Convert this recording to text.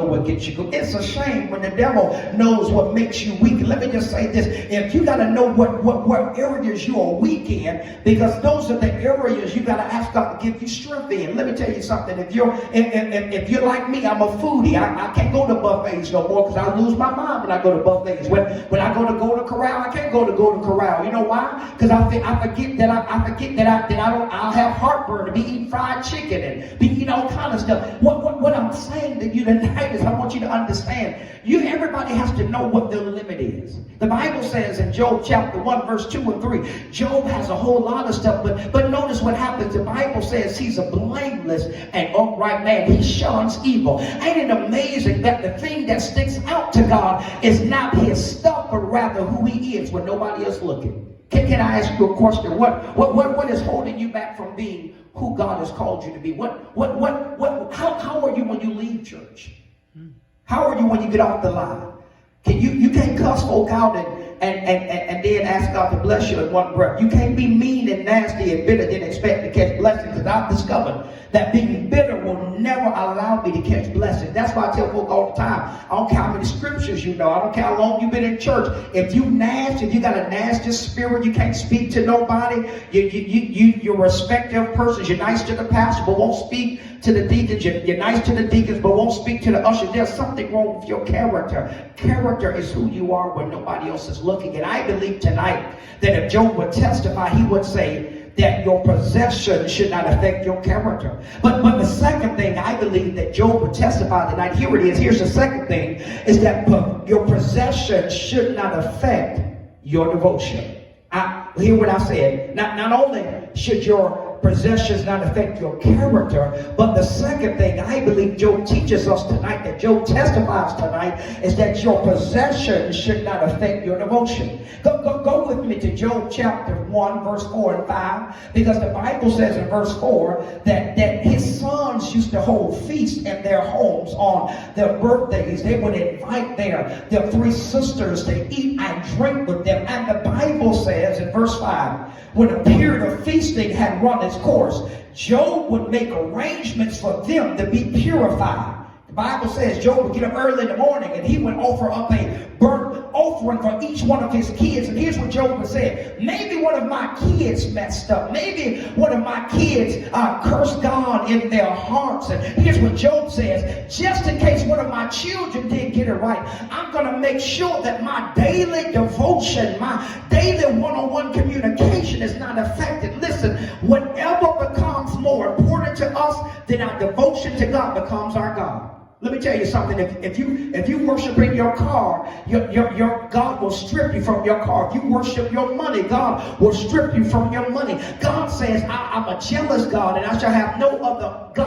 what gets you good. It's a shame when the devil knows what makes you weak. Let me just say this. If you got to know what areas you are weak in, because those are the areas you got to ask God to give you strength in. Let me tell you something. If you're like me, I'm a foodie. I can't go to buffets no more because I lose my mind when I go to buffets. When I go to Corral, I can't go to Corral. You know why? Because I forget that I'll have heartburn to be eating fried chicken and be eating all kind of stuff. What I'm saying to you tonight is I want you to understand, everybody has to know what their limit is. The Bible says in Job chapter 1, verse 2 and 3, Job has a whole lot of stuff, but notice what happens. The Bible says he's a blameless and upright man. He shuns evil. Ain't it amazing that the thing that sticks out to God is not his stuff, but rather who he is when nobody else looking? Can I ask you a question? What is holding you back from being who God has called you to be? How are you when you leave church? How are you when you get off the line? You can't cuss folk out and then ask God to bless you in one breath. You can't be mean and nasty and bitter and expect to catch blessings, because I've discovered that being bitter will never allow me to catch blessings. That's why I tell folk all the time, I don't care how many scriptures you know, I don't care how long you've been in church. If you got a nasty spirit, you can't speak to nobody, you're a respectful person, you're nice to the pastor but won't speak to the deacons, you're nice to the deacons but won't speak to the ushers, there's something wrong with your character. Character is who you are when nobody else is looking. And I believe tonight that if Job would testify, he would say that your possession should not affect your character. But the second thing I believe that Job would testify tonight, here it is, here's the second thing, is that your possession should not affect your devotion. Hear what I said. Not only should your possessions not affect your character, but the second thing I believe Job teaches us tonight, that Job testifies tonight, is that your possessions should not affect your devotion. Go with me to Job chapter 1, verse 4 and 5, because the Bible says in verse 4 that his sons used to hold feasts in their homes on their birthdays. They would invite their three sisters to eat and drink with them. And the Bible says in verse 5, when a period of feasting had run its course, Job would make arrangements for them to be purified. The Bible says Job would get up early in the morning and he would offer up a burnt offering for each one of his kids. And here's what Job would say: maybe one of my kids messed up. Maybe one of my kids cursed God in their hearts. And here's what Job says: just in case one of my children didn't get it right, I'm going to make sure that my daily devotion, my daily one-on-one communication is not affected. Listen, whatever becomes more important to us than our devotion to God becomes our God. Let me tell you something. If you worship in your car, your God will strip you from your car. If you worship your money, God will strip you from your money. God says, I'm a jealous God, and I shall have no other God.